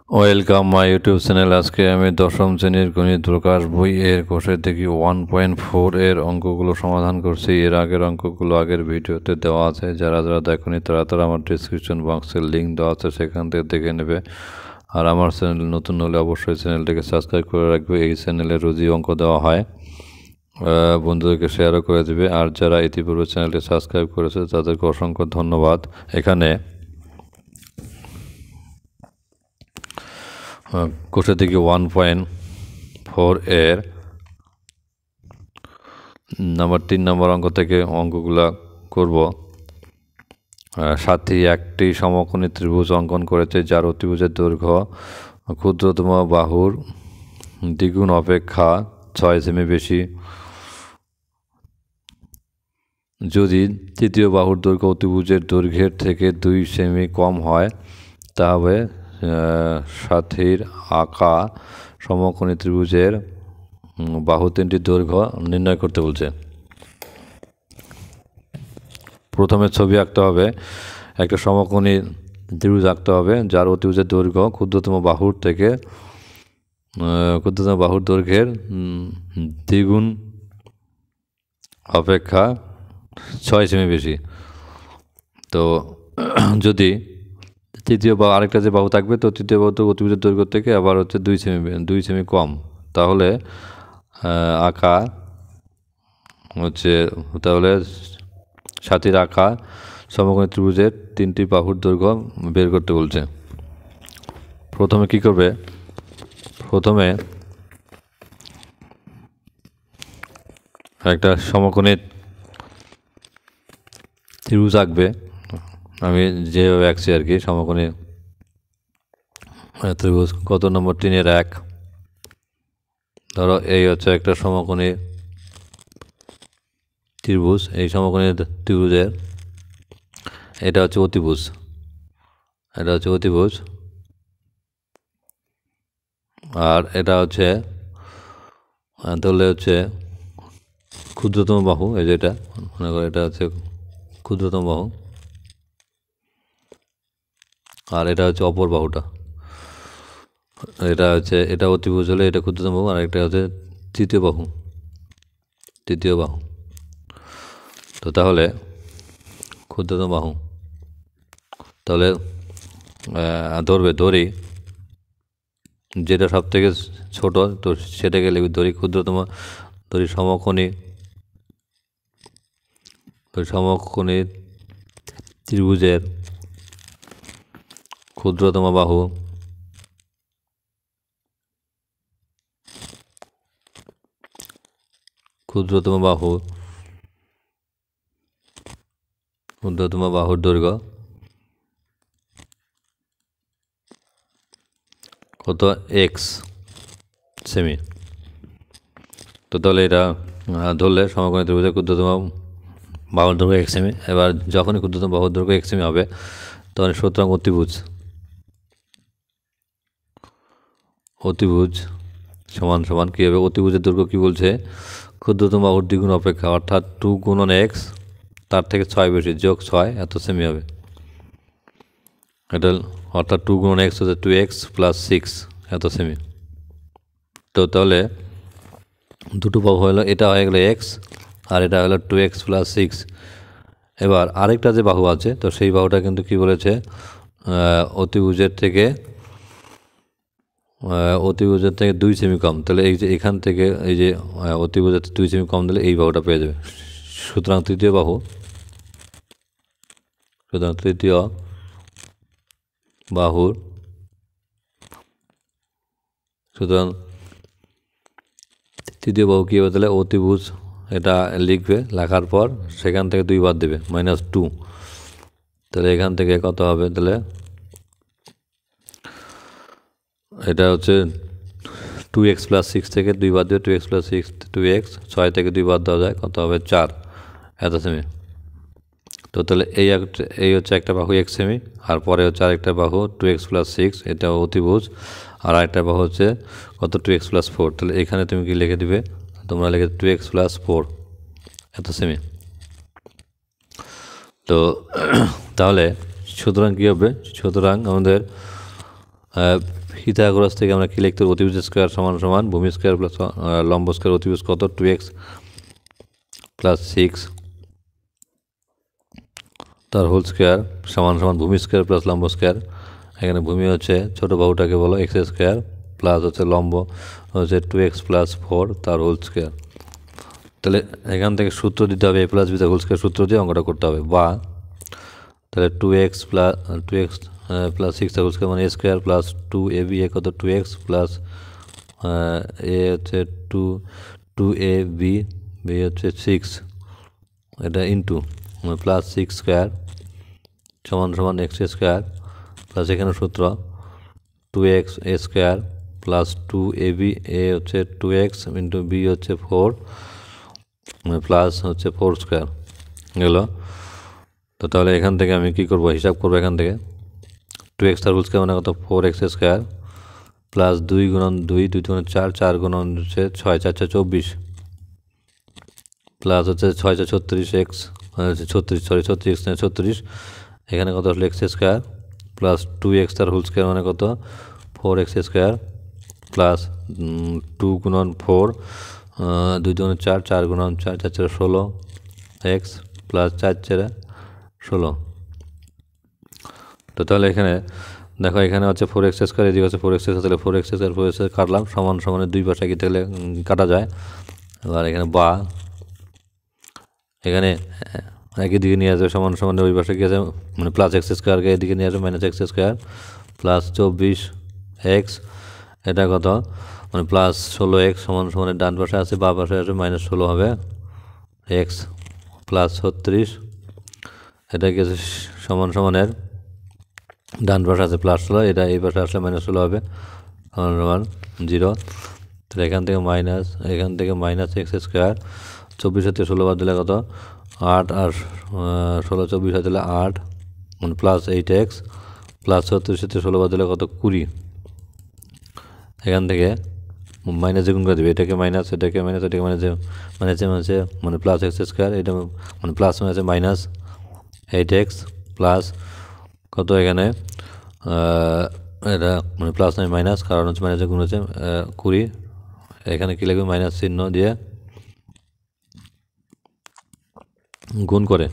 Welcome my YouTube channel. আজকে আমি দশম শ্রেণীর গণিত প্রকাশ বই এর কোষের থেকে 1.4 এর অঙ্কগুলো সমাধান করছি। এর আগের অঙ্কগুলো আগের ভিডিওতে দেওয়া আছে, যারা যারা দেখনি তারা আমার ডিসক্রিপশন বক্সের লিঙ্ক দেওয়া আছে, সেখান থেকে দেখে নেবে। আর আমার চ্যানেল নতুন হলে অবশ্যই চ্যানেলটিকে সাবস্ক্রাইব করে রাখবে। এই চ্যানেলে রোজই অঙ্ক দেওয়া হয়, বন্ধুদেরকে শেয়ারও করে দেবে। আর যারা ইতিপূর্বে চ্যানেলটি সাবস্ক্রাইব করেছে তাদেরকে অসংখ্য ধন্যবাদ। এখানে কোষের থেকে 1.4 এর নাম্বার 3 নম্বর অঙ্ক থেকে অঙ্কগুলো করব। সাথী একটি সমকোণী ত্রিভুজ অঙ্কন করেছে, যার অতিভুজের দৈর্ঘ্য ক্ষুদ্রতম বাহুর দ্বিগুণ অপেক্ষা 6 সেমি বেশি। যদি তৃতীয় বাহুর দৈর্ঘ্য অতিভুজের দৈর্ঘ্যের থেকে 2 সেমি কম হয়, তবে সাথীর আঁকা সমকোণী ত্রিভুজের বাহু তিনটির দৈর্ঘ্য নির্ণয় করতে বলছে। প্রথমে ছবি আঁকতে হবে, একটা সমকোণী ত্রিভুজ আঁকতে হবে, যার অতিভুজের দৈর্ঘ্য ক্ষুদ্রতম বাহুর দৈর্ঘ্যের দ্বিগুণ অপেক্ষা 6 সেমি বেশি। তো যদি তৃতীয় বা আরেকটা যে বাহু থাকবে, তো তৃতীয় বাহু অতিভুজের দৈর্ঘ্য থেকে আবার হচ্ছে 2 সেমি কম, তাহলে সাথীর আঁকা সমকোণী ত্রিভুজের 3টি বাহুর দৈর্ঘ্য বের করতে বলছে। প্রথমে কি করবে? প্রথমে একটা সমকোণী ত্রিভুজ আঁকবে। আমি যেভাবে আঁকছি আর কি, সমকোণী ত্রিভুজ কত নম্বর 3-এর 1। ধরো এই হচ্ছে একটা সমকোণী ত্রিভুজ। এই সমকোণী ত্রিভুজের এটা হচ্ছে অতিভুজ, আর এটা হচ্ছে তাহলে হচ্ছে ক্ষুদ্রতম বাহু। এই যে এটা মনে করো, এটা হচ্ছে ক্ষুদ্রতম বাহু, আর এটা হচ্ছে অপর বাহুটা। এটা অতিভুজ হলে এটা ক্ষুদ্রতম বাহু, আর এটা হচ্ছে তৃতীয় বাহু। তো তাহলে ক্ষুদ্রতম বাহু, তাহলে ধরি যেটা সব থেকে ছোট, তো সেটাকে লিখবি ধরি ক্ষুদ্রতম। সমকোণী ত্রিভুজের ক্ষুদ্রতম বাহু বাহুর দৈর্ঘ্য কত? x semi. তো তাহলে এটা ধরলে সমকোণী ত্রিভুজের ক্ষুদ্রতম বাহুর দৈর্ঘ্য x সেমি। এবার যখনই ক্ষুদ্রতম বাহুর দৈর্ঘ্য x সেমি হবে, তখন সুতরাং অতিভুজ সমান সমান কী হবে? অতিভুজের দৈর্ঘ্য কী বলছে? ক্ষুদ্রতম বাহুর দ্বিগুণ অপেক্ষা, অর্থাৎ 2 গুণন x, তার থেকে 6 বেশি, যোগ 6 এত সেমি হবে। এটা অর্থাৎ 2 গুণন x হচ্ছে 2x প্লাস 6 এত সেমি। তো তাহলে দুটো বাহু হলো, এটা হয়ে গেলো x আর এটা হলো 2x প্লাস 6। এবার আরেকটা যে বাহু আছে, তো সেই বাহুটা কিন্তু কি বলেছে? অতিভুজের থেকে 2 সেমি কম। তাহলে এই যে এখান থেকে এই যে অতিভুজের 2 সেমি কম দিলে এই বাহুটা পেয়ে যাবে। সুতরাং তৃতীয় বাহুর তৃতীয় বাহু কী হবে? তাহলে অতিভুজ, এটা লিখবে, লেখার পর সেখান থেকে 2 বাদ দেবে, -2। তাহলে এখান থেকে কত হবে? তাহলে এটা হচ্ছে 2x প্লাস 6 থেকে 2 বাদ দেবে, 2x প্লাস 6 2x, 6 থেকে 2 বাদ দেওয়া যায়, কত হবে? 4 এত সেমি। তো তাহলে এই হচ্ছে একটা বাহু x সেমি, আর পরে হচ্ছে আরেকটা বাহু 2x প্লাস 6, এটা অতিভুজ, আর আরেকটা বাহু হচ্ছে কত? 2x plus 4। তাহলে এখানে তুমি কি লিখে দিবে? তোমরা লিখে 2x প্লাস 4 এত সেমি। তো তাহলে সুতরাং কী হবে? সুতরাং আমাদের পিথাগোরাস থেকে আমরা কি লিখতে পারি? অতিভুজ স্কোয়ার সমান সমান ভূমি স্কোয়ার প্লাস লম্ব স্কোয়ার। অতিভুজ কত? 2x প্লাস 6 তার হোল স্কোয়ার সমান সমান ভূমি স্কোয়ার প্লাস লম্ব স্কোয়ার। এখানে ভূমি হচ্ছে ছোটো বাহুটাকে বলো এক্স স্কোয়ার প্লাস হচ্ছে লম্ব হচ্ছে 2x প্লাস 4 তার হোল স্কোয়ার। তাহলে এখান থেকে সূত্র দিতে হবে, a প্লাস বি তার হোল স্কোয়ার সূত্র দিয়ে অঙ্কটা করতে হবে। বা তাহলে 2x প্লাস 6 তার হোল স্কোয়ার মানে a স্কোয়ার প্লাস 2ab কত? 2x প্লাস এ হচ্ছে 2ab বি হচ্ছে 6 এটা ইন্টু প্লাস 6 স্কোয়ার সমান সমান এক্স স্কোয়ার প্লাস এখানে সূত্র 2x a square plus 2ab এ হচ্ছে 2x ইন্টু বি হচ্ছে 4 প্লাস হচ্ছে 4 স্কোয়ার গেল। তো তাহলে এখান থেকে আমি কি করব? হিসাব করব এখান থেকে 2x তার হোল স্কোয়ার মানে কত? 4x স্কোয়ার প্লাস 2 গুণন 2 2 গুণন 4 4 গুণন হচ্ছে 6 4 4 24 প্লাস হচ্ছে 6 6 36 x 36 এখানে কত আসলে এক্স স্কোয়ার প্লাস 2x তার হোল স্কোয়ার মানে কত? 4x স্কোয়ার প্লাস 2 গুণন 4 2 গুণন 4 4 গুণন 4 4 4 16 x প্লাস 4 4 16। তো তাহলে এখানে দেখো এখানে হচ্ছে 4x স্কোয়ার এদিকে হচ্ছে 4x স্কোয়ার তাহলে 4x স্কোয়ার কাটলাম সমান সমানে দুই পাশে কি তাহলে কাটা যায়। এবার এখানে বা এখানে একই দিকে নিয়ে আসবে সমান সমান ওই পাশে কি আছে মানে প্লাস এক্স স্কোয়ারকে এদিকে নিয়ে আসবে minus x square plus 24x এটা কত মানে প্লাস 16x সমান সমানের ডান পাশে আছে বা পাশে আছে মাইনাস 16 হবে x প্লাস 36 এটা কি আছে সমান সমানের ডান পাশে আছে প্লাস 16 এটা এই পাশে আসলে মাইনাস 16 হবে সমান সমান 0। তাহলে এখান থেকে মাইনাস এক্স স্কোয়ার 24 হতে 16 বাদ দিলে কত? 8 আর 16 24 হয়ে দিলে 8 মানে প্লাস 8x প্লাস 36 হতে 16 বাদ দিলে কত? 20। এখান থেকে মাইনাস গুণ করে দেবে এটাকে মাইনাস এটাকে মাইনাস এটাকে মাইনাসে মানে প্লাস এক্স স্কোয়ার এটা মানে প্লাস মাইনাসে মাইনাস 8x প্লাস কত এখানে এটা মানে প্লাস নয় মাইনাস কারণ হচ্ছে মাইনাসে গুণ হচ্ছে 20 এখানে কী লাগবে? মাইনাস চিহ্ন দিয়ে গুণ করে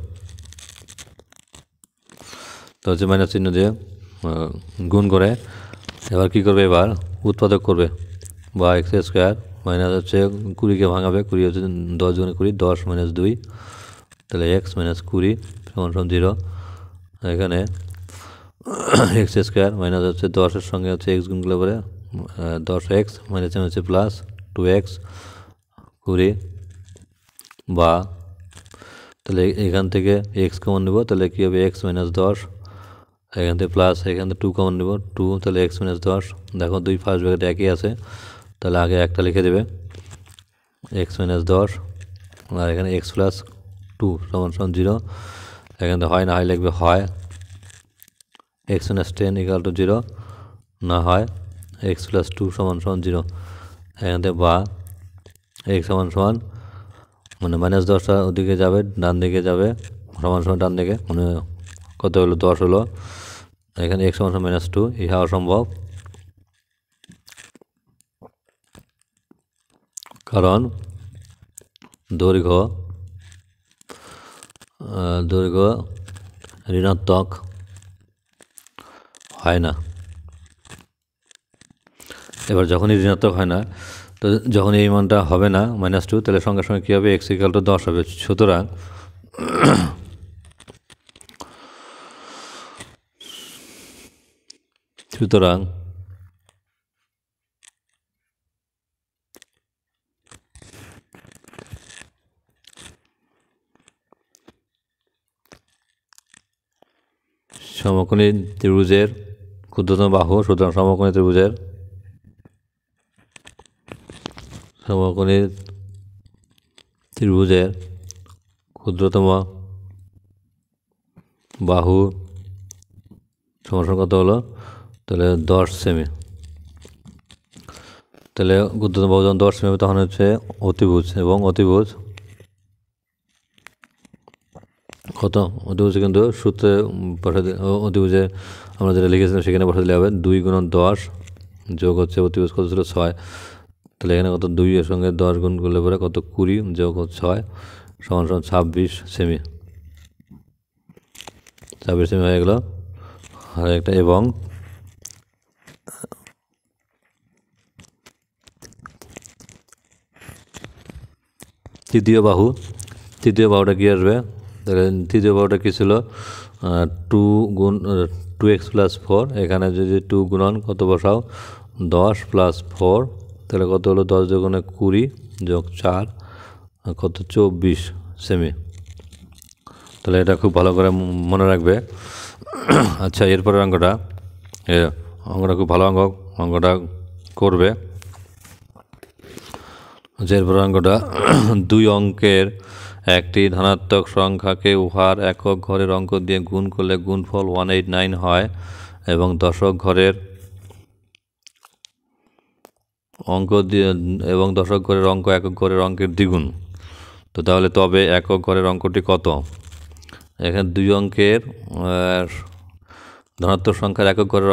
তো হচ্ছে মাইনাস চিহ্ন দিয়ে গুণ করে এবার কী করবে? এবার উৎপাদক করবে বা এক্স স্কোয়ার মাইনাস হচ্ছে 20কে ভাঙাবে 20 হচ্ছে 10 গুণে 20 10 মাইনাস 2 তাহলে এক্স মাইনাস 20 সমান সমান 0। এখানে এক্স স্কোয়ার মাইনাস হচ্ছে 10-এর সঙ্গে হচ্ছে এক্স গুণ করলে পরে 10x মাইনাস হচ্ছে প্লাস 2x 20 বা তাহলে এখান থেকে এক্স কমন নেব তাহলে কী হবে? এক্স মাইনাস 10 এখান থেকে প্লাস এখান থেকে 2 কমন নেব 2 তাহলে এক্স মাইনাস 10 দেখো দুই ফার্স্ট ব্র্যাকেট একই আছে তাহলে আগে একটা লিখে দেবে এক্স মাইনাস 10 আর এখানে এক্স প্লাস 2 সমান সমান 0। এখান থেকে হয় না হয় লিখবে হয় এক্স মাইনাস 10 ইকুয়াল টু 0 না হয় এক্স প্লাস 2 সমান সমান 0। এখান থেকে বা এক্স সমান সমান মানে মাইনাস 10টা ওদিকে যাবে ডান দিকে যাবে সমান সমান ডান দিকে মানে কত হলো? 10 হলো। এখানে এক্স সমান মাইনাস 2 ইহা অসম্ভব কারণ দৈর্ঘ্য ঋণাত্মক হয় না। এবার যখনই ঋণাত্মক হয় না তো যখন এই মানটা হবে না -2 তাহলে সঙ্গে সঙ্গে কী হবে? এক্স ইকুয়াল টু 10 হবে। সুতরাং সমকোণী ত্রিভুজের ক্ষুদ্রতম বাহু সুতরাং সমকোণী ত্রিভুজের ক্ষুদ্রতম বাহু সমান কত হলো? তাহলে 10 সেমি। তাহলে ক্ষুদ্রতম বাহু যখন 10 সেমি হবে তখন হচ্ছে অতিভুজ এবং অতিভুজ কত? অতিভুজ কিন্তু সূত্রে অতিভুজে আমরা যেটা লিখেছিলাম সেখানে বসে দিলে হবে 2 গুণন 10 যোগ হচ্ছে অতিভুজ কত ছিল 6, তাহলে এখানে কত 2 এর সঙ্গে 10 গুণ করলে পরে কত 20 যোগ 6 সমান 26 সেমি, 26 সেমি হয়ে গেল। আর একটা এবং তৃতীয় বাহুটা কী আসবে, তাহলে তৃতীয় বাহুটা কী ছিল 2x + 4, এখানে যদি 2 গুণন কত বসাও 10 + 4, তাহলে কত হলো 10 দুগুণে 20 যোগ 4 কত 24 সেমি। তাহলে এটা খুব ভালো করে মনে রাখবে। আচ্ছা, এরপরের অঙ্কটা খুব ভালো অঙ্কটা করবে। এরপরের অঙ্কটা 2 অঙ্কের একটি ধনাত্মক সংখ্যাকে উহার একক ঘরের অঙ্ক দিয়ে গুণ করলে গুণফল 189 হয় এবং দশক ঘরের অঙ্ক একক ঘরের অঙ্কের দ্বিগুণ। তো তাহলে একক ঘরের অঙ্কটি কত? এখানে 2 অঙ্কের ধনাত্মক সংখ্যার একক ঘরের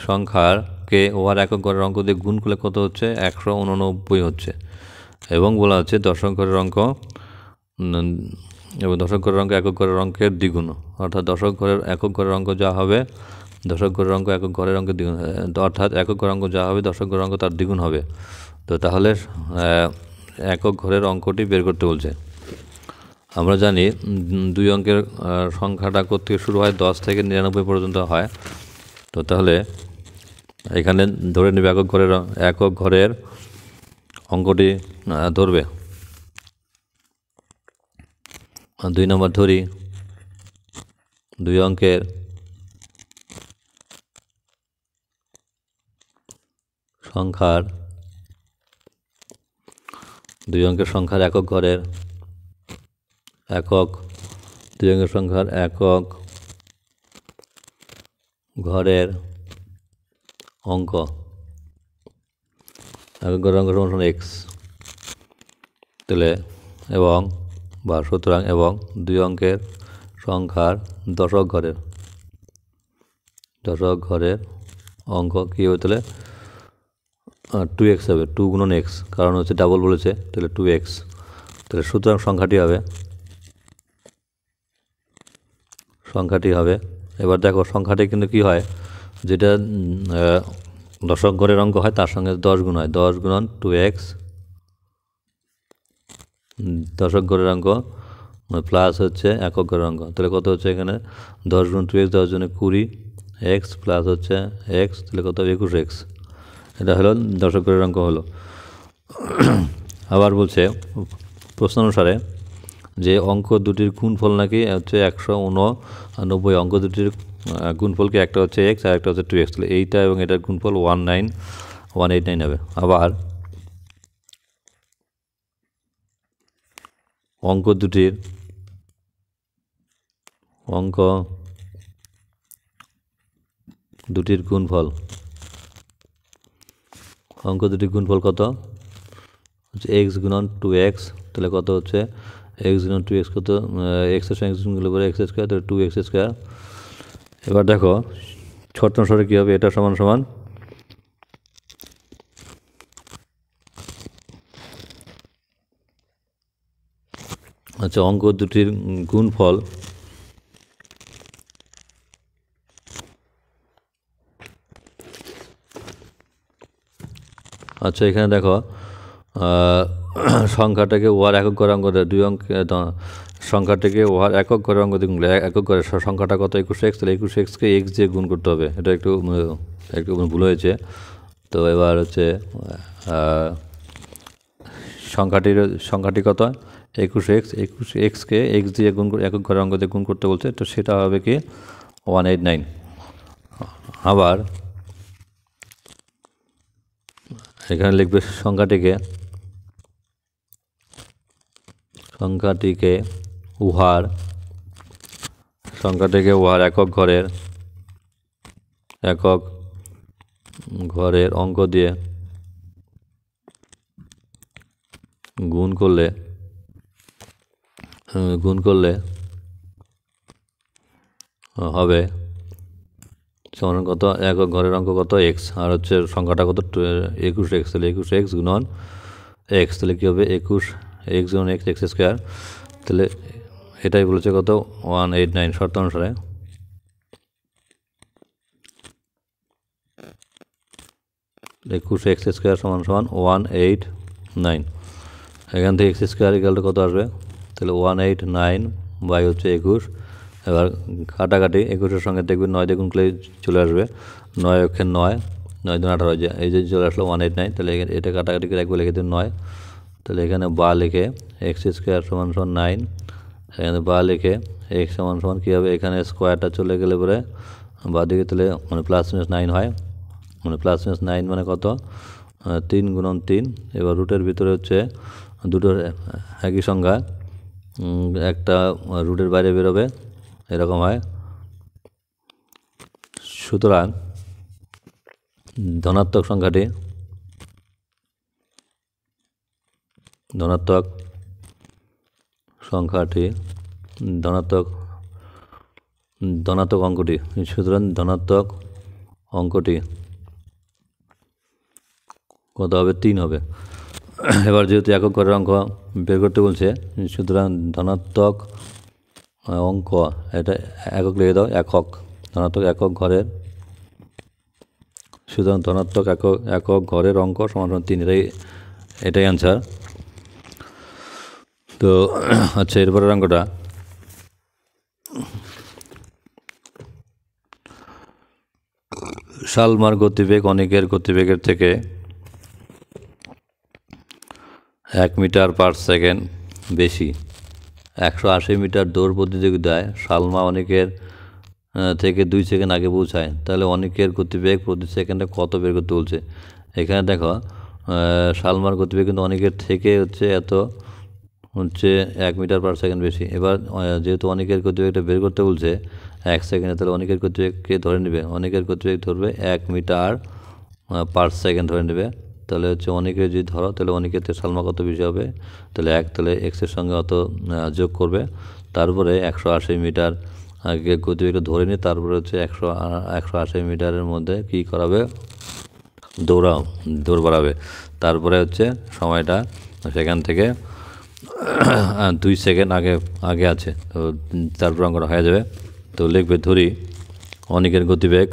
সংখ্যাকে উহার একক ঘরের অঙ্ক দিয়ে গুণ করলে কত হচ্ছে 189 হচ্ছে, এবং বলা হচ্ছে দশক ঘরের অঙ্ক একক ঘরের অঙ্কের দ্বিগুণ, অর্থাৎ দশক ঘরের একক ঘরের অঙ্ক যা হবে দশক ঘরের অঙ্ক একক ঘরের অঙ্কের দ্বিগুণ, অর্থাৎ একক ঘরের অঙ্ক যা হবে দশক ঘরের অঙ্ক তার দ্বিগুণ হবে। তো তাহলে একক ঘরের অঙ্কটি বের করতে বলছে। আমরা জানি 2 অঙ্কের সংখ্যাটা থেকে শুরু হয় 10 থেকে 99 পর্যন্ত হয়। তো তাহলে এখানে ধরে নেবে একক ঘরের অঙ্কটি ধরবে। 2 নম্বর ধরি 2 অঙ্কের সংখ্যার একক ঘরের 2 অঙ্কের সংখ্যার একক ঘরের অঙ্ক সমান x, তাহলে এবং সুতরাং এবং 2 অঙ্কের সংখ্যার দশক ঘরের অঙ্ক কী হবে, তাহলে 2x হবে, 2 গুণন x, কারণ হচ্ছে ডাবল বলেছে, তাহলে 2x, তাহলে সুতরাং সংখ্যাটি হবে। এবার দেখো সংখ্যাটি কিন্তু কী হয়, যেটা দশক ঘরের অঙ্ক হয় তার সঙ্গে 10 গুণ হয়, 10 গুণন 2x, দশক ঘরের অঙ্ক প্লাস হচ্ছে একক ঘরের অঙ্ক, তাহলে কত হচ্ছে এখানে 10 গুণ 2x 10 জনে 20 x প্লাস হচ্ছে x, তাহলে কত 21x। এটা হলো দশক ঘরের অঙ্ক হলো। আবার বলছে প্রশ্ন অনুসারে যে অঙ্ক দুটির গুণফল নাকি হচ্ছে 189, অঙ্ক দুটির গুণফল কি একটা হচ্ছে x আর একটা হচ্ছে 2x, তাহলে এইটা এবং এটার গুণফল 189 হবে। আবার অঙ্ক দুটির গুণফল কত হচ্ছে x গুণন 2x, তাহলে কত হচ্ছে x গুণন 2x কত, x এর সঙ্গে x গুণ করলে পরে x স্কোয়ার, তাহলে 2x স্কোয়ার। এবার দেখো ছত্রাংশরে কী হবে, এটা সমান সমান আচ্ছা অঙ্ক দুটির গুণফল আচ্ছা এখানে দেখো সংখ্যাটাকে ওয়ার একক ঘরের অঙ্ক দেয়, 2 অঙ্ক সংখ্যাটাকে ওয়ার একক ঘরের অঙ্ক দিয়ে গুণলে একক ঘরের সংখ্যাটা কত 21x, তাহলে 21xকে x দিয়ে গুণ করতে হবে, এটা একটু ভুল হয়েছে। তো এবার হচ্ছে সংখ্যাটি কত 21xকে x দিয়ে একক ঘরের অঙ্ক দিয়ে গুণ করতে বলছে, তো সেটা হবে কি 189। আবার এখানে লিখবে সংখ্যাটিকে উহার একক ঘরের অঙ্ক দিয়ে গুণ করলে হবে সমান কত একক ঘরের অঙ্ক কত এক্স, আর হচ্ছে সংখ্যাটা কত 21x, তাহলে 21x গুণন এক্স, তাহলে কী হবে 21x গুণন এক্স এক্স স্কোয়ার, তাহলে এটাই বলেছে কত 189 শর্ত অনুসারে। একুশ এক্স স্কোয়ার সমান সমান 189, এখান থেকে এক্স স্কোয়ার ইকুয়াল কত আসবে, তাহলে 189 বাই হচ্ছে 21। এবার কাটাকাটি 21-এর সঙ্গে দেখবেন 9 দিয়ে গুণ করলে চলে আসবে, 9 অক্ষে 9, 9 দুন 18, এই যে চলে আসলো 189, তাহলে এটা কাটাকাটি করে একবার লিখে দিন 9, তাহলে এখানে বা লিখে এক্স স্কোয়ার সমান সমান 9, এখানে বা লিখে এক্স সমান সমান কী হবে, এখানে স্কোয়ারটা চলে গেলে পরে বা দিকে তাহলে মানে প্লাস মাইনাস 9 হয়, মানে প্লাস মাইনাস 9 মানে কত 3 গুণন 3। এবার রুটের ভিতরে হচ্ছে দুটোর একই সংখ্যা, একটা রুটের বাইরে বেরোবে, এরকম হয়। সুতরাং ধনাত্মক সংখ্যাটি ধনাত্মক অঙ্কটি, সুতরাং ধনাত্মক অঙ্কটি কত হবে 3 হবে। এবার যেহেতু একক ঘরের অঙ্ক বের করতে বলছে, সুতরাং ধনাত্মক অঙ্ক এটা একক লিখে দাও, একক ধনাত্মক একক ঘরের, সুতরাং ধনাত্মক একক ঘরের অঙ্ক সমান 3, এটাই অ্যান্সার। তো আচ্ছা, এরপরের অঙ্কটা শালমার গতিবেগ অনিকের গতিবেগের থেকে 1 মিটার পার সেকেন্ড বেশি। 180 মিটার দৌড় প্রতিযোগিতায় শালমা অনিকের থেকে 2 সেকেন্ড আগে পৌঁছায়, তাহলে অনিকের গতিবেগ প্রতি সেকেন্ডে কত বের করতে বলছে। এখানে দেখো শালমার গতিবেগ কিন্তু অনিকের থেকে হচ্ছে 1 মিটার পার সেকেন্ড বেশি। এবার যেহেতু অনিকের গতিবেগটা বের করতে বলছে 1 সেকেন্ডে, তাহলে অনিকের গতিবেগকে ধরে নেবে, অনিকের গতিবেগ ধরবে 1 মিটার পার সেকেন্ড ধরে নেবে। তাহলে হচ্ছে অনিকের যদি ধরো, তাহলে অনিকের থেকে শালমা কত বেশি হবে, তাহলে 1, তাহলে এক্সের সঙ্গে অত যোগ করবে, তারপরে 180 মিটার আগে গতিবেগটা ধরে নিয়ে তারপরে হচ্ছে 180 মিটারের মধ্যে কী করাবে, দৌড় বাড়াবে, তারপরে হচ্ছে সময়টা সেখান থেকে 2 সেকেন্ড আগে আছে, তো তারপর অঙ্কটা হয়ে যাবে। তো লিখবে ধরি অনিকের গতিবেগ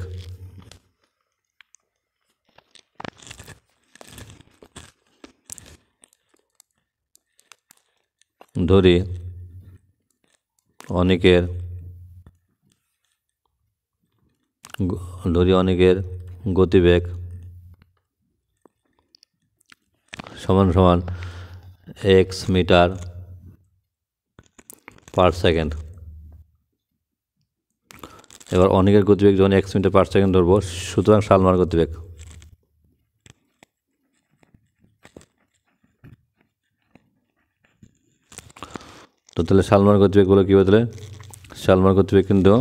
অনিকের গতিবেগ সমান সমান x মিটার পার সেকেন্ড। এবার অনিকের গতিবেগ যখন 1 মিটার পার সেকেন্ড ধরবো, সুতরাং শালমার গতিবেগ তো তাহলে শালমার গতিবেগ বলে কী হবে, তাহলে শালমার গতিবেগ কিন্তু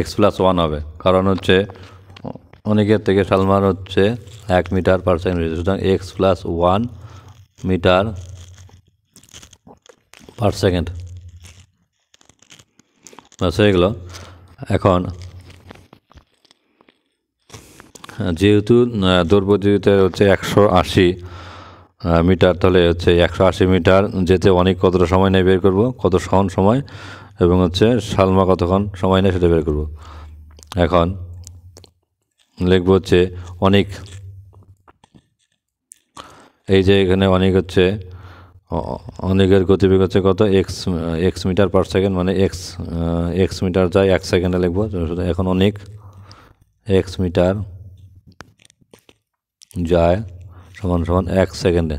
x + 1 হবে, কারণ হচ্ছে অনিকের থেকে শালমার হচ্ছে 1 মিটার পার সেকেন্ড বেশি, সুতরাং x + 1 মিটার পার সেকেন্ড বাস হয়ে গেল। এখন যেহেতু দৌড় প্রতিযোগিতায় হচ্ছে 180 মিটার, তাহলে হচ্ছে 180 মিটার যেতে অনেক কতটা সময় নেয় বের করব, কত সময়, এবং হচ্ছে শালমা কতক্ষণ সময় নেয় সেটা বের করব। এখন লিখব হচ্ছে অনেক, এই যে এখানে অনেক হচ্ছে অনেকের গতিবেগ হচ্ছে কত x মিটার পার সেকেন্ড, মানে x মিটার যায় 1 সেকেন্ডে লিখবো। এখন অনেক x মিটার যায় সমান সমান 1 সেকেন্ডে,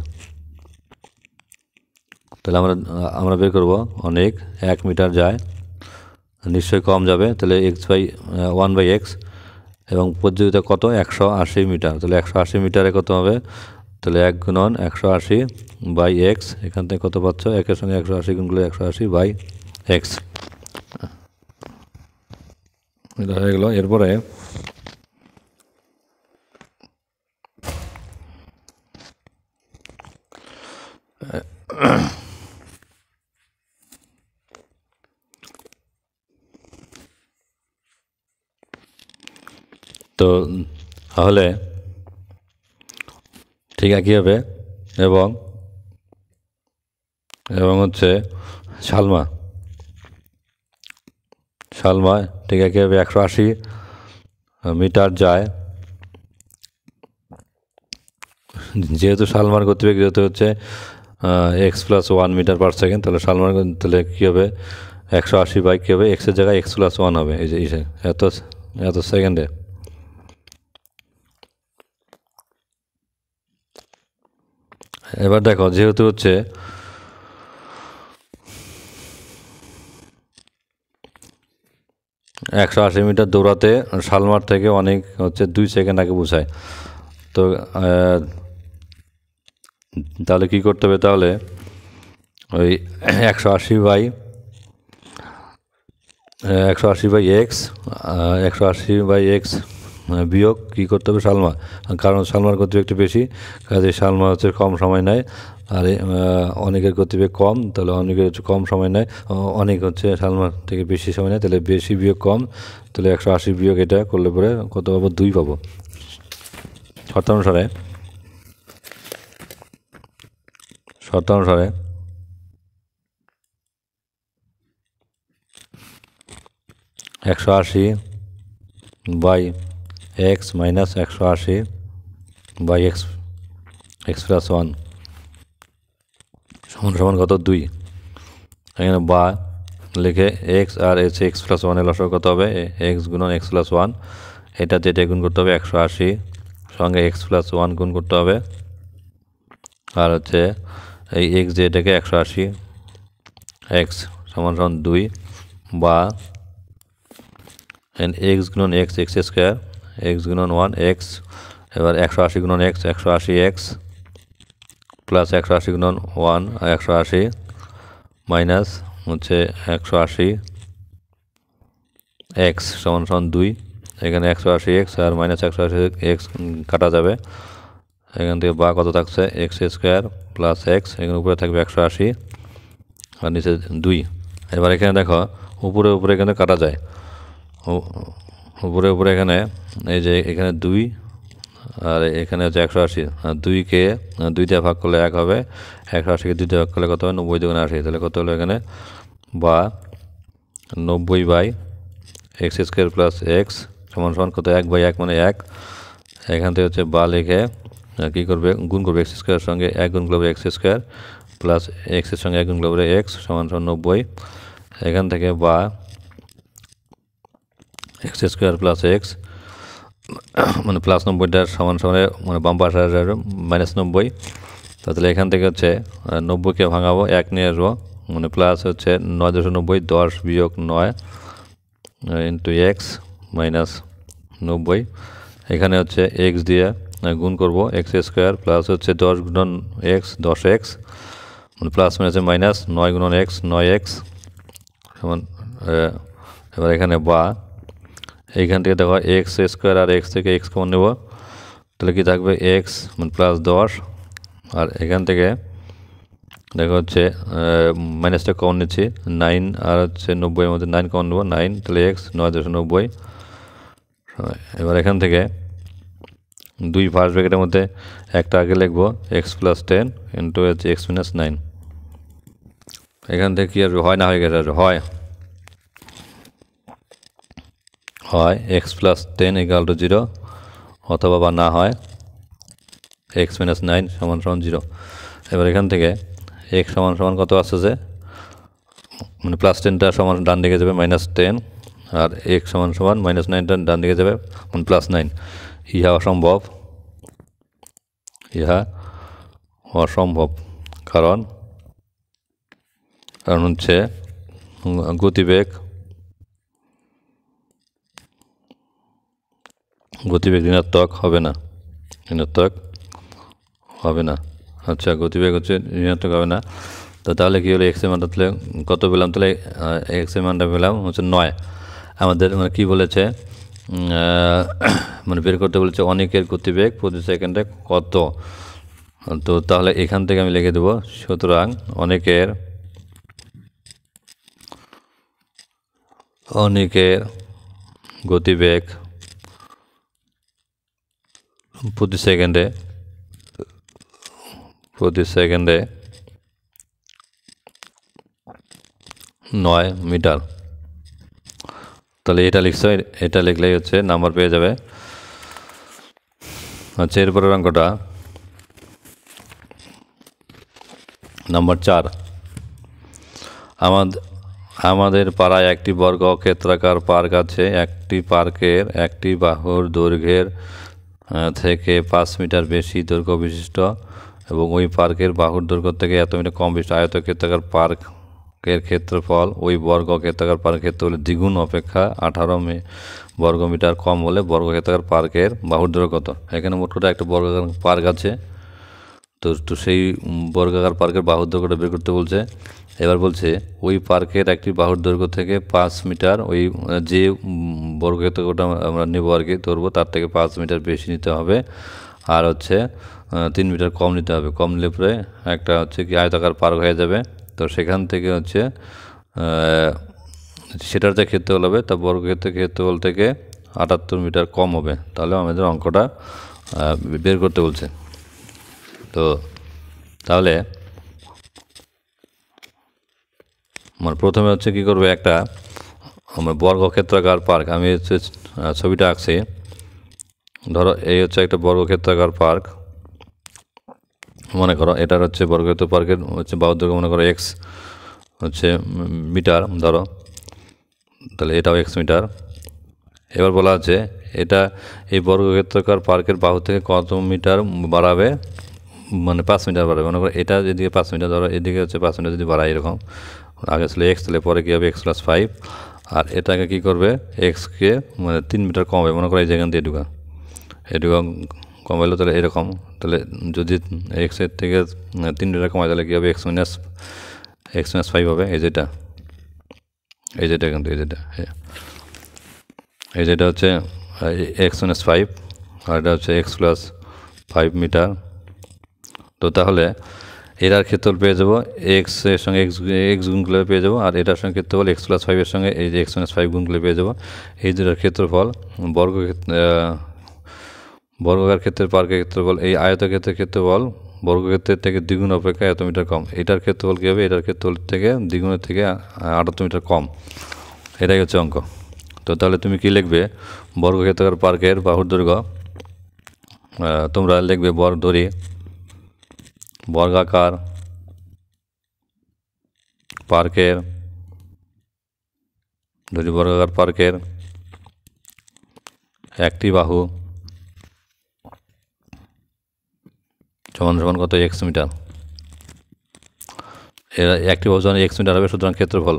তাহলে আমরা বের করব অনেক 1 মিটার যায়, নিশ্চয়ই কম যাবে, তাহলে x/1/x, এবং প্রতিযোগিতা কত 180 মিটার, তাহলে 180 মিটারে কত হবে, তাহলে 1 গুণন 180/x, এখান থেকে কত পাচ্ছ, 1-এর সঙ্গে 180 গুণ করলে 180/x, এটা হয়ে গেল। এরপরে তো তাহলে ঠিক একই হবে। এবং এবং হচ্ছে সালমা ঠিক একই হবে। 180 মিটার যায়, যেহেতু সালমার গতিবেগ যেহেতু হচ্ছে x+1 মিটার পার সেকেন্ড, তাহলে সালমার তাহলে কী হবে 180 বাই কী হবে, এক্সের জায়গায় x+1 হবে, এই যে এত এত সেকেন্ডে। এবার দেখো যেহেতু হচ্ছে 180 মিটার দৌড়াতে সালমার থেকে অনেক হচ্ছে 2 সেকেন্ড আগে বোঝায়। তো তাহলে কী করতে হবে, তাহলে ওই 180 বাই এক্স 180 বাই এক্স বিয়োগ কী করতে হবে সালমা, কারণ সালমার গতিবেগ একটু বেশি, কাজে সালমা হচ্ছে কম সময় নেয়, আর অনেকের গতিবেগ কম, তাহলে অনেকের হচ্ছে কম সময় নেয়, অনেক হচ্ছে সালমার থেকে বেশি সময় নেয়, তাহলে বেশি বিয়োগ কম, তাহলে 180 বিয়োগ এটা করলে পরে কত পাবো, 2 পাবো। শর্তানুসারে 180 by x minus 180 by x+1 সমান কত, 2। এখানে বা লিখে এক্স আর হচ্ছে x+1 লসাগু কত হবে, এক্স গুণন x+1, এটা যেটা গুণ করতে হবে 180 সঙ্গে x+1 গুণ করতে হবে, আর হচ্ছে এই এক্স যেটাকে 180 এক্স সমান 2 বা এক্স গুণন এক্স স্কোয়ার, এক্স গুণন 1 এক্স, এবার 180 গুণন এক্স 180 এক্স প্লাস 180 গুণন 1 180 মাইনাস হচ্ছে 180 এক্স সমান 2। এখানে 180 এক্স আর মাইনাস 180 এক্স কাটা যাবে, এখান থেকে বা কত থাকছে এক্স স্কোয়ার প্লাস এক্স, এখানে উপরে থাকবে 180 আর নিচে 2। এবার এখানে দেখো উপরে এখানে কাটা যায়, উপরে এখানে এই যে এখানে 2 আর এখানে হচ্ছে 180, আর 2কে 2 দিয়ে ভাগ করলে 1 হবে, 180কে 2 দিয়ে ভাগ করলে কত হবে, 90 দুগুণে 80, তাহলে কত হলো এখানে বা 90 by x square plus x সমান কত, 1 বাই 1 মানে 1। এখান থেকে হচ্ছে বা লিখে কী করবে, গুণ করবে এক্স স্কোয়ারের সঙ্গে 1 গুণ করবে এক্স স্কোয়ার প্লাস এক্সের সঙ্গে 1 গুণ করবে এক্স সমান 90। এখান থেকে বা এক্স স্কোয়ার প্লাস এক্স মানে প্লাস 90টার সমান মানে বাম পাশে মাইনাস 90, তাহলে এখান থেকে হচ্ছে 90কে ভাঙাবো, 1 নিয়ে আসবো, মানে প্লাস হচ্ছে 9×90 10 বিয়োগ 9 ইন্টু এক্স মাইনাস 90। এখানে হচ্ছে এক্স দিয়ে গুণ করবো এক্স স্কোয়ার প্লাস হচ্ছে 10 গুণন এক্স 10x মানে প্লাস মাইনাসে মাইনাস 9 গুণন এক্স 9x সমান। এবার এখানে বা এইখান থেকে দেখো এক্স স্কোয়ার আর এক্স থেকে এক্স কমন নেব, তাহলে কি থাকবে এক্স মানে প্লাস 10, আর এখান থেকে দেখো হচ্ছে মাইনাসটা কমন নিচ্ছি 9 আর হচ্ছে 90 এর মধ্যে 9 কমন নেব 9, তাহলে এক্স 9×90। এবার এখান থেকে 2 ফার্স্ট ব্র্যাকেটের মধ্যে একটা আগে লিখবো x+10 ইন্টু হচ্ছে x-9। এখান থেকে কি আসবে, হয় না হয়ে গেছে, হয় x+10 = 0 অথবা বা না হয় x-9 সমান 0। এবার এখান থেকে x সমান কত আসছে, যে মানে +10টা সমান ডান দিকে যাবে -10, আর x সমান -9টা ডান দিকে যাবে মানে +9। ইহা অসম্ভব, কারণ হচ্ছে গতিবেগ ঋণাত্মক হবে না, আচ্ছা গতিবেগ হচ্ছে ঋণাত্মক হবে না। তো তাহলে কী হলো, এক্স এর মানটা তাহলে কত পেলাম, তাহলে এক্স এর মানটা পেলাম হচ্ছে 9। আমাদের মানে কী বলেছে, মানে বের করতে বলেছে অনেকের গতিবেগ প্রতি সেকেন্ডে কত। তো তাহলে এখান থেকে আমি লিখে দেবো, সুতরাং অনেকের গতিবেগ প্রতি সেকেন্ডে 9 মিটার। তাহলে এটা লিখছো, এটা লিখলেই হচ্ছে নাম্বার পেয়ে যাবে। আচ্ছা, এরপরের অঙ্কটা নাম্বার 4। আমাদের পাড়ায় একটি বর্গক্ষেত্রাকার পার্ক আছে। একটি পার্কের একটি বাহুর দৈর্ঘ্যের থেকে 5 মিটার বেশি দৈর্ঘ্য বিশিষ্ট এবং ওই পার্কের বাহুর দৈর্ঘ্য থেকে এত মিটার কম বিশিষ্ট আয়তক্ষেত্রাকার পার্কের ক্ষেত্রফল ওই বর্গক্ষেত্রাকার পার্কের ক্ষেত্রফলের দ্বিগুণ অপেক্ষা 18 বর্গমিটার কম হলে বর্গক্ষেত্রাকার পার্কের বাহুর দৈর্ঘ্য কত? এখানে মোট কথা একটা বর্গাকার পার্ক আছে, তো সেই বর্গাকার পার্কের বাহুর দৈর্ঘ্যটা বের করতে বলছে। এবার বলছে ওই পার্কের একটি বাহুর দৈর্ঘ্য থেকে 5 মিটার, ওই যে বর্গক্ষেত্রটা আমরা নেব আর কি ধরবো তার থেকে 5 মিটার বেশি নিতে হবে, আর হচ্ছে 3 মিটার কম নিতে হবে। কম নিলে পরে একটা হচ্ছে কি আয়তাকার পার্ক হয়ে যাবে। তো সেখান থেকে হচ্ছে সেটার যে ক্ষেত্রফল হবে তা বর্গক্ষেত্রের ক্ষেত্রফল থেকে 78 মিটার কম হবে। তাহলে আমাদের অঙ্কটা বের করতে বলছে। তো তাহলে আমার প্রথমে হচ্ছে কী করবে, একটা আমার বর্গক্ষেত্রাকার পার্ক, আমি হচ্ছে ছবিটা আঁকছি। ধরো এই হচ্ছে একটা বর্গক্ষেত্রাকার পার্ক, মনে করো এটার হচ্ছে বর্গক্ষেত্র পার্কের হচ্ছে বাহুর দৈর্ঘ্য মনে করো x হচ্ছে মিটার ধরো, তাহলে এটাও x মিটার। এবার বলা আছে এটা এই বর্গক্ষেত্রাকার পার্কের বাহু থেকে কত মিটার বাড়াবে, মানে 5 মিটার বাড়াবে। মনে করো এটা এদিকে 5 মিটার ধরো, এদিকে হচ্ছে 5 মিটার যদি বাড়ায় এরকম, আগে ছিল x, তাহলে পরে কী হবে x+5, আর এটাকে কী করবে xকে মানে 3 মিটার কমাবে। মনে করো এই যেখান দিয়ে এটুকু কমাইলো, তাহলে এরকম, তাহলে যদি এক্সের থেকে 3 মিটার কমায় তাহলে কী হবে x-5 হবে। এই যেটা কিন্তু এই যেটা হচ্ছে x-5 আর এটা হচ্ছে x+5 মিটার। তো তাহলে এটার ক্ষেত্রফল পেয়ে যাবো এক্স এর সঙ্গে এক্স গুণ করলে পেয়ে যাবো, আর এটার সঙ্গে ক্ষেত্রফল x+5 এর সঙ্গে এই যে x-5 গুণ করলে পেয়ে যাবো। এই দুটার ক্ষেত্রফল বর্গাকার ক্ষেত্রের পার্কের ক্ষেত্রফল, এই আয়তক্ষেত্রের ক্ষেত্রফল বর্গক্ষেত্রের থেকে দ্বিগুণ অপেক্ষা এত মিটার কম। এটার ক্ষেত্রফল কী হবে, এটার ক্ষেত্রফল থেকে দ্বিগুণের থেকে 78 মিটার কম। এটাই হচ্ছে অঙ্ক। তো তাহলে তুমি কি লিখবে, বর্গক্ষেত্রাকার পার্কের বাহুর দৈর্ঘ্য, তোমরা লিখবে বর্গাকার পার্কের একটি বাহু সমান কত x মিটার। এর একটি বাহু যখন x মিটার হবে, সুতরাং ক্ষেত্রফল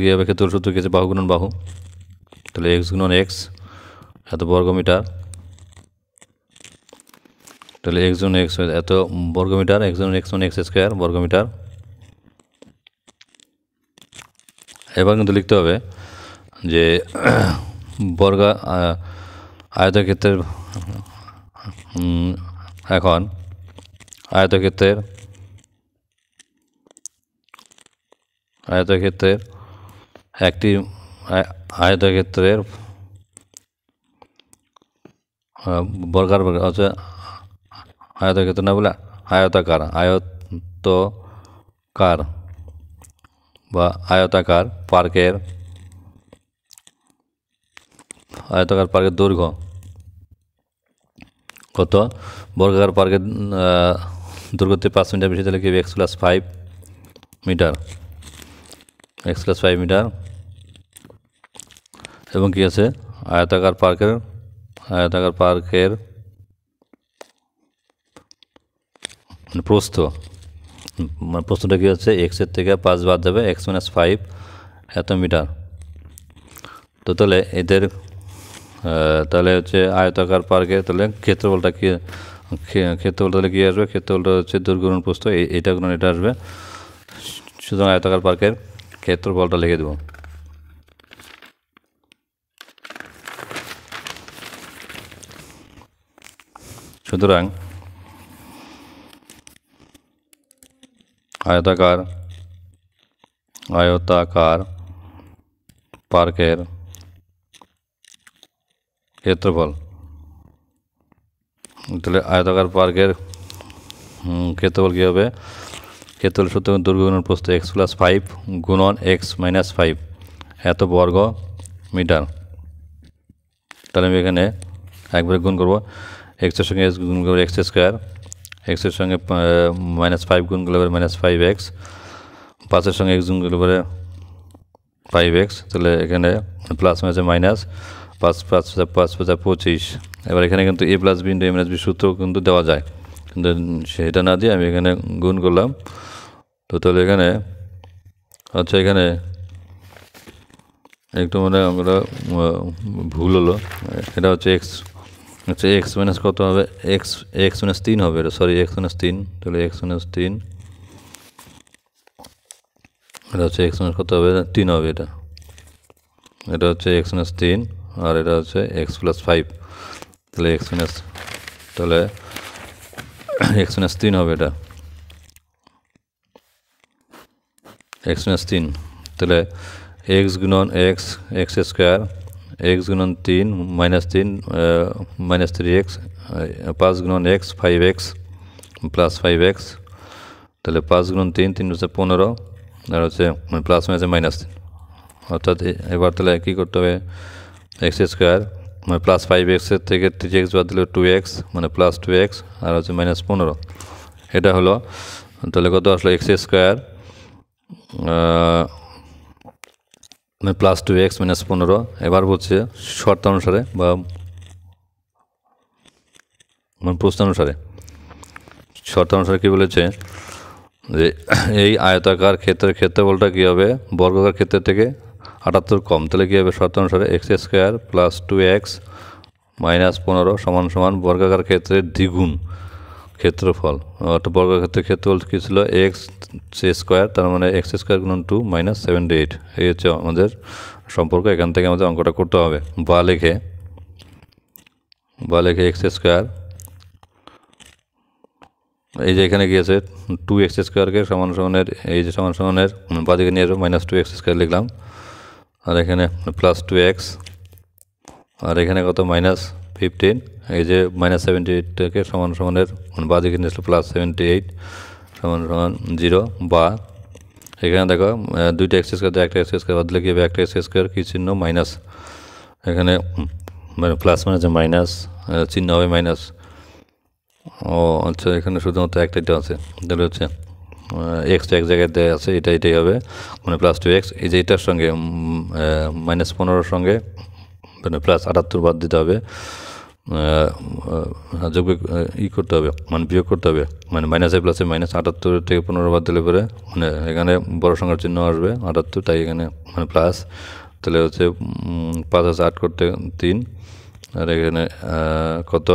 কী হবে, ক্ষেত্রফল সূত্র কি আছে, বাহু গুণন বাহু, তাহলে x গুণন x এত বর্গমিটার, তাহলে x গুণ x এত বর্গমিটার, x গুণ x মানে x² বর্গমিটার। এবার কিন্তু লিখতে হবে যে আয়তক্ষেত্রের এখন আয়তক্ষেত্রের একটি আয়তক্ষেত্রের বর্গাকার হচ্ছে আয়তক্ষেত্র না বলে আয়তাকার পার্কের দৈর্ঘ্য কত, বর্গাকার পার্কের দৈর্ঘ্যতে 5 মিটার বেশি, তাহলে কি x+5 মিটার, এবং কি আছে আয়তাকার পার্কের প্রস্থটা কী হচ্ছে এক্সের থেকে 5 বাদ যাবে, x-5 এত মিটার। তো তাহলে এদের তাহলে হচ্ছে আয়তাকার পার্কের তাহলে ক্ষেত্রফলটা তাহলে কী আসবে, ক্ষেত্রফলটা হচ্ছে দৈর্ঘ্য গুণন প্রস্থ, এটা গুণন এটা আসবে। সুতরাং আয়তাকার পার্কের ক্ষেত্রফলটা লিখে দেব। সুতরাং আয়তাকার পার্কের ক্ষেত্রফল। তাহলে আয়তাকার পার্কের ক্ষেত্রফল কী হবে? ক্ষেত্রফল সূত্র দৈর্ঘ্য গুণন প্রস্থ x + 5 গুণন x - 5 এত বর্গ মিটার। তাহলে আমি এখানে একবারে গুণ করব, এক্সের সঙ্গে এক্স গুণ করবো x², এক্সের সঙ্গে -5 গুণ করলে -5x, 5-এর সঙ্গে x গুণ করলে 5x। তাহলে এখানে প্লাস মাইনাসে মাইনাস, 5 5 5 5 25। এবার এখানে কিন্তু a + b × a - b সূত্র কিন্তু দেওয়া যায়, কিন্তু সেটা না দিয়ে আমি এখানে গুণ করলাম। তো তাহলে এখানে আচ্ছা, এখানে একটু মানে আমরা ভুল হলো, এটা হচ্ছে x, আচ্ছা x মাইনাস কত হবে? x - 3 হবে এটা, সরি x - 3। তাহলে x - 3 এটা হচ্ছে x মাইনাস কত হবে? 3 হবে এটা। এটা হচ্ছে x - 3 আর এটা হচ্ছে x + 5। তাহলে তাহলে x - 3 হবে এটা, x - 3। তাহলে x গুণন x x², x গুণন 3 -3 -3x, 5 গুণন x 5x প্লাস 5x। তাহলে 5 গুণন 3 3 হচ্ছে 15 আর হচ্ছে প্লাস মাইনাসে -3। অর্থাৎ এবার তাহলে কী করতে হবে? x² মানে প্লাস 5x এর থেকে 3x বাদ দিলে 2x মানে প্লাস 2x আর হচ্ছে -15। এটা হলো, তাহলে কত আসলো? x² মানে প্লাস 2x -15। এবার বলছে শর্ত অনুসারে বা প্রশ্ন অনুসারে, শর্ত অনুসারে কী বলেছে যে এই আয়তাকার ক্ষেত্রের ক্ষেত্রফলটা কী হবে? বর্গাকার ক্ষেত্রের থেকে 78 কম। তাহলে কী হবে? শর্ত অনুসারে x² + 2x -15 = বর্গাকার ক্ষেত্রের দ্বিগুণ ক্ষেত্রফল। অর্থাৎ বর্গাকার ক্ষেত্রের ক্ষেত্রফল কী ছিল? x², তার মানে x² × 2 -78। এই হচ্ছে আমাদের সম্পর্ক। এখান থেকে আমাদের অঙ্কটা করতে হবে। বা লেখে x², এই যে এখানে কি আছে 2x² সমান সমানের, এই যে সমান সমানের বাদিকে নিয়ে যাবো, -2x² লিখলাম। আর এখানে প্লাস 2x আর এখানে কত? -15। এই যে -78টাকে সমান সমানের বাদিকে নিয়ে আসলো +78 সমান 0। বা এখানে দেখো দুইটা x² একটা x² বাদ দিলে কি হবে? একটা x² কি চিহ্ন? মাইনাস। এখানে মানে প্লাস মানে যে মাইনাস চিহ্ন হবে মাইনাস। ও আচ্ছা, এখানে শুধুমাত্র একটাই আছে, তাহলে হচ্ছে এক্সটা এক জায়গায় দেওয়া আছে, এটাই হবে মানে +2x। এই যে এটার সঙ্গে -15-র সঙ্গে মানে +78 বাদ দিতে হবে, যোগ করতে হবে, মানে বিয়োগ করতে হবে, মানে মাইনাসে প্লাসে -78 থেকে 15 বাদ দিলে পরে মানে এখানে বড় সংখ্যার চিহ্ন আসবে 78, তাই এখানে মানে প্লাস। তাহলে হচ্ছে 5 আছে 8 করতে 3 আর এখানে কত?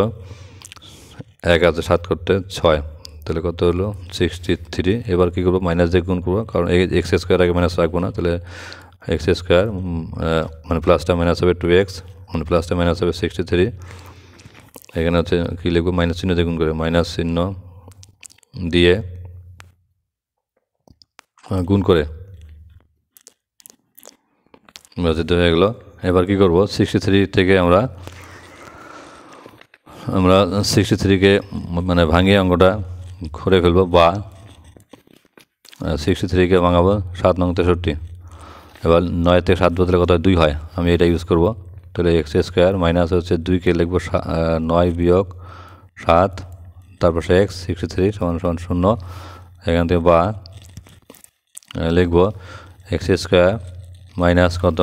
1 আছে 7 করতে 6, তাহলে কত হলো? 63। এবার কী করবো? মাইনাস দিয়ে গুণ করবো, কারণ এই x² আগে মাইনাস রাখবো না। তাহলে x² মানে প্লাসটা মাইনাস হবে 2x মানে প্লাসটা মাইনাস হবে 63। এখানে হচ্ছে কী লিখবো? মাইনাস চিহ্ন দিয়ে গুণ করে, মাইনাস চিহ্ন দিয়ে গুণ করে যেতে হয়ে গেলো। এবার কী করবো? 63 থেকে আমরা 63কে মানে ভাঙিয়ে অঙ্কটা করে ফেলবো। বা 63কে ভাঙাবো 7 নং 63। এবার 9 থেকে 7 বদলে কত? 2 হয়, আমি এটা ইউজ করব। তাহলে x² মাইনাস হচ্ছে 2কে লিখবো 9 বিয়োগ 7 তারপর x 63 = 0। এখান থেকে বা লিখবো x² মাইনাস কত?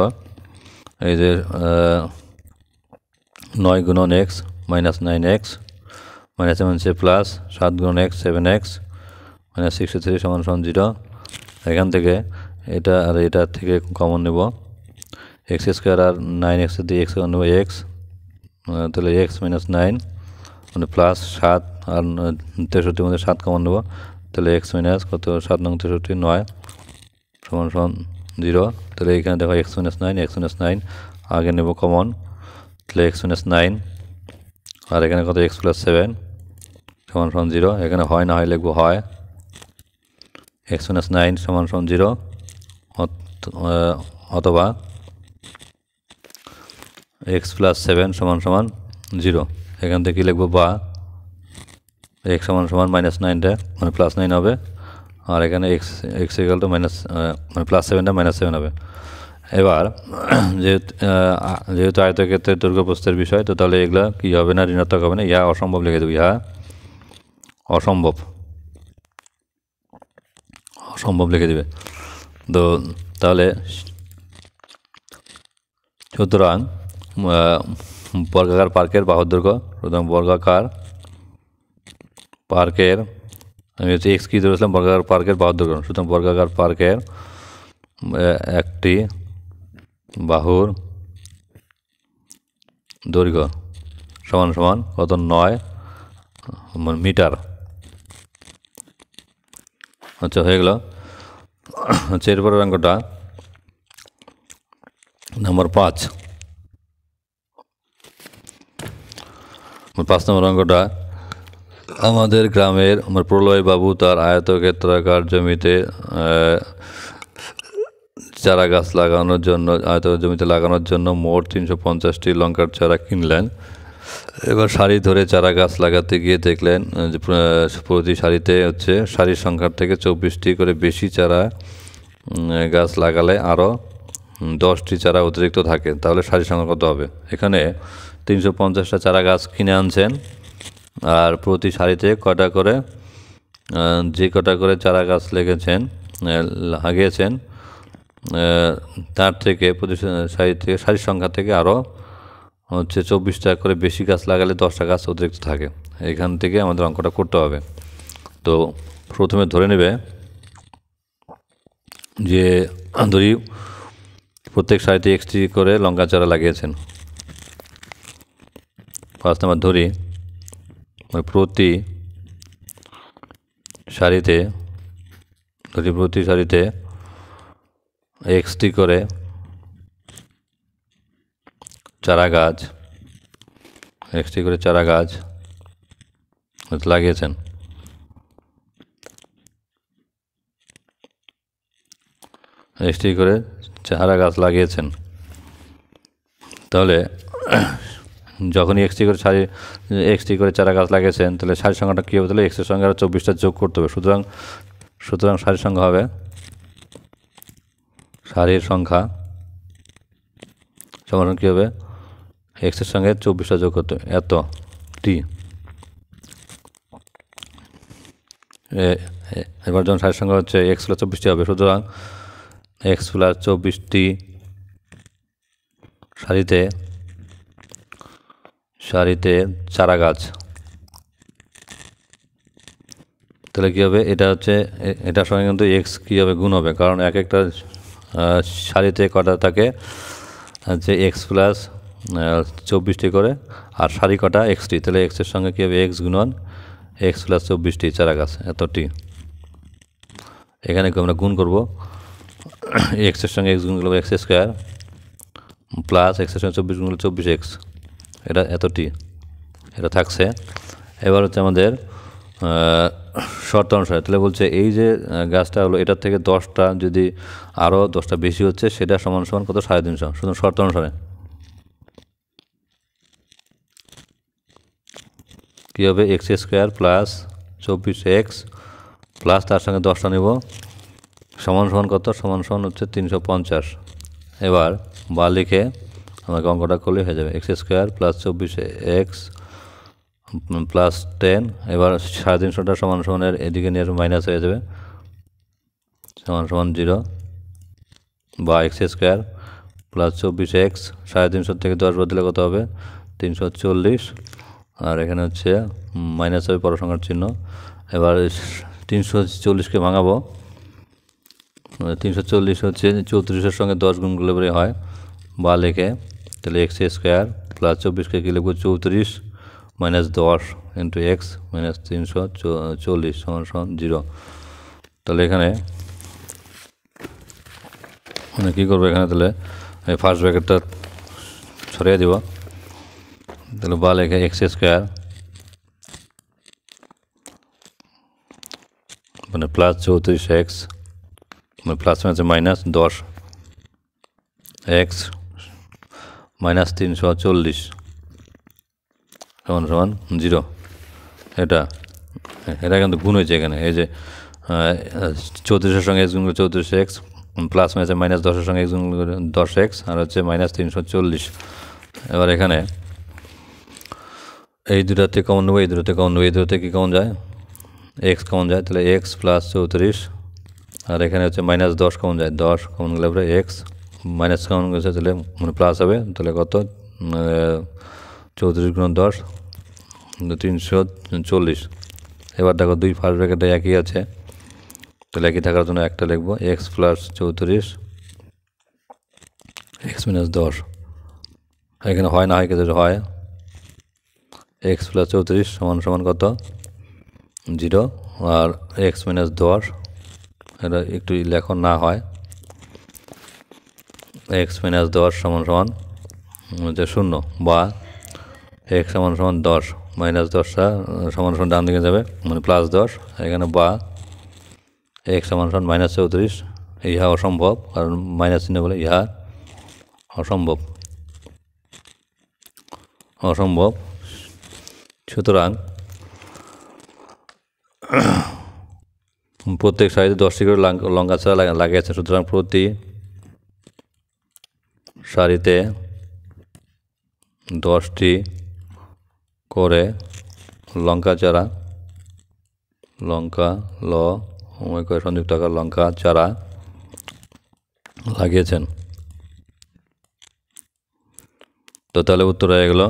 এই যে 9 গুণন x -9x মাইনাসে হচ্ছে প্লাস 7 গুণন x 7x -63 = 0। এখান থেকে এটা আর এটা থেকে কমন নেব, x² আর 9x দিয়ে x কমন নেব x, তাহলে x - 9 মানে প্লাস 7 আর 63 মধ্যে 7 কমন নেব, তাহলে x মাইনাস কত? 7 নং 63 9 = 0। তাহলে এখানে দেখো x - 9 আগে নেব কমন, তাহলে x - 9 আর এখানে কত? x + 7 = 0। এখানে হয় না হয় লিখবো হয়, x - 9 = 0 অথবা এক্স প্লাস 7 সমান সমান 0। এখান থেকে লিখব বা এক্স সমান সমান -9টা মানে +9 হবে, আর এখানে x x equal to minus মানে +7টা -7 হবে। এবার যেহেতু আয়তক্ষেত্রের দৈর্ঘ্য প্রস্থের বিষয়, তো তাহলে এগুলা কী হবে না, ঋণাত্মক হবে না, ইহা অসম্ভব লিখে দেবো, ইহা অসম্ভব অসম্ভব লিখে দেবে। তো তাহলে সুতরাং বর্গাকার পার্কের বাহুর দৈর্ঘ্য, সুতরাং বর্গাকার পার্কের, আমি হচ্ছে এক্স কী ধরেছিলাম, বর্গাকার পার্কের বাহুর দৈর্ঘ্য, সুতরাং বর্গাকার পার্কের একটি বাহুর দৈর্ঘ্য সমান সমান কত, 9 মিটার। আচ্ছা, হয়ে গেল। আচ্ছা, এরপরের অঙ্কটা নম্বর 5 নম্বর অঙ্কটা, আমাদের গ্রামের প্রলয় বাবু তার আয়তক্ষেত্রাকার জমিতে চারা গাছ লাগানোর জন্য জমিতে লাগানোর জন্য মোট 350টি লঙ্কার চারা কিনলেন। এবার সারি ধরে চারা গাছ লাগাতে গিয়ে দেখলেন যে প্রতি সারিতে হচ্ছে সারির সংখ্যার থেকে 24টি করে বেশি চারা গাছ লাগালে আরও 10টি চারা অতিরিক্ত থাকে, তাহলে সারির সংখ্যা কত হবে? এখানে 350টা চারা গাছ কিনে আনছেন, আর প্রতি সারিতে কটা করে যে কটা করে চারা গাছ লাগিয়েছেন তার থেকে প্রতি সারি থেকে সারির সংখ্যা থেকে আরও হচ্ছে 24টা করে বেশি গাছ লাগালে 10টা গাছ অতিরিক্ত থাকে। এখান থেকে আমাদের অঙ্কটা করতে হবে। তো প্রথমে ধরে নেবে যে ধরি প্রত্যেক সারিতে এক্সটি করে লঙ্কা চারা লাগিয়েছেন। ফার্স্ট নাম্বার ধরি প্রতি সারিতে এক্সটি করে চারা গাছ লাগিয়েছেন। এক্সটি করে চারা গাছ লাগিয়েছেন, তাহলে যখনই এক্সটি করে চারা গাছ লাগিয়েছেন, তাহলে সারির সংখ্যাটা কী হবে? তাহলে এক্সের সঙ্গে আরও 24টা যোগ করতে হবে। সুতরাং সারির সংখ্যা হবে, সারির সংখ্যা সমান কী হবে? এক্সের সঙ্গে 24টা যোগ করতে হবে, এত টি। এবার যখন সারির সংখ্যা হচ্ছে এক্স প্লাস 24টি হবে, সুতরাং এক্স প্লাস 24টি সারিতে চারা গাছ, তাহলে কী হবে? এটা হচ্ছে এটার সঙ্গে কিন্তু এক্স কী হবে? গুণ হবে, কারণ এক একটা সারিতে কটা থাকে হচ্ছে এক্স প্লাস 24টি করে, আর সারি কটা এক্সটি, তাহলে এক্সের সঙ্গে কী হবে? এক্স গুণন এক্স প্লাস 24টি চারা গাছ, এতটি। এখানে আমরা গুণ করব, এক্সের সঙ্গে এক্স গুণ করবো এক্স স্কোয়ার, প্লাস এক্সের সঙ্গে 24 গুণ করলে 24x, এটা এতটি, এটা থাকছে। এবার হচ্ছে আমাদের শর্ত অনুসারে, তাহলে বলছে এই যে গাছটা হলো এটার থেকে 10টা যদি আরও 10টা বেশি হচ্ছে, সেটা সমান সমান কত? 350। সুতরাং শর্ত অনুসারে কী হবে? X square plus 24x plus তার সঙ্গে 10টা নেব, সমান সমান কত? সমান সমান হচ্ছে 350। এবার বা লিখে আমাকে অঙ্কটা করলে হয়ে যাবে, x square plus 24x plus 10, এবার 350টা সমান সমানের এদিকে নিয়ে মাইনাস হয়ে যাবে, সমান সমান 0, বা এক্স স্কোয়ার প্লাস 24x 350 থেকে 10 বাদ দিলে কত হবে? 340, আর এখানে হচ্ছে মাইনাস হবে বড় সংখ্যার চিহ্ন। এবার 340কে ভাঙাবো, 340 হচ্ছে 34-এর সঙ্গে 10 গুণ করলে পরে হয়, বা লেখে তাহলে এক্স স্কোয়ার প্লাস 24কে কী লিখবো? 34 মাইনাস 10 ইন্টু এক্স মাইনাস 340 সমান সমান 0। তাহলে এখানে মানে কী করবো? এখানে তাহলে ফার্স্ট ব্র্যাকেটটা ছড়িয়ে দিব, তাহলে বা লেখে এক্স স্কোয়ার মানে প্লাস 34x মানে প্লাস আছে মাইনাস 10x -340 সমান সমান 0। এটা কিন্তু গুণ হয়েছে এখানে। এই যে 34-এর সঙ্গে x গুণ করে 34x প্লাস হয়েছে -10-এর সঙ্গে x গুণ করে 10x আর হচ্ছে -340। এবার এখানে এই দুটাতে কমন নেবো, এই দুটাতে কমন নেবো, এই দুটাতে কি কমন যায়? x কমন যায়, তাহলে x + 34 আর এখানে হচ্ছে -10 কমন যায়, 10 কমন গেলে পরে x মাইনাস কমন গেছে তাহলে মানে প্লাস হবে, তাহলে কত 34 × 10 340। এবার দেখো 2 ফার্স্ট ব্র্যাকেটে একই আছে, তাহলে একই থাকার জন্য একটা লিখবো x + 34 x - 10। এখানে হয় না হয় কিন্তু হয় x + 34 সমান সমান কত 0 আর x - 10 এটা একটু লেখন না হয় x - 10 সমান সমান হচ্ছে 0 বা x সমান সমান 10 -10টা সমান সমান ডান দিকে যাবে মানে +10 এখানে বা x সমান সমান -34 ইহা অসম্ভব কারণ মাইনাস চিহ্ন বলে ইহা অসম্ভব। সুতরাং প্রত্যেক সারিতে 10টি করে লঙ্কা ছাড়া লাগিয়েছে, সুতরাং প্রতি সারিতে 10টি করে লঙ্কা চারা সংযুক্ত আকার লঙ্কা চারা লাগিয়েছেন। তো তাহলে উত্তর হয়ে গেল।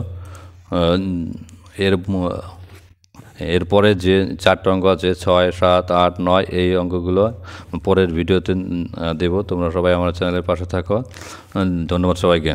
এরপরে যে 4টা অঙ্ক আছে 6, 7, 8, 9 এই অঙ্কগুলো পরের ভিডিওতে দেব। তোমরা সবাই আমার চ্যানেলের পাশে থাকো। ধন্যবাদ সবাইকে।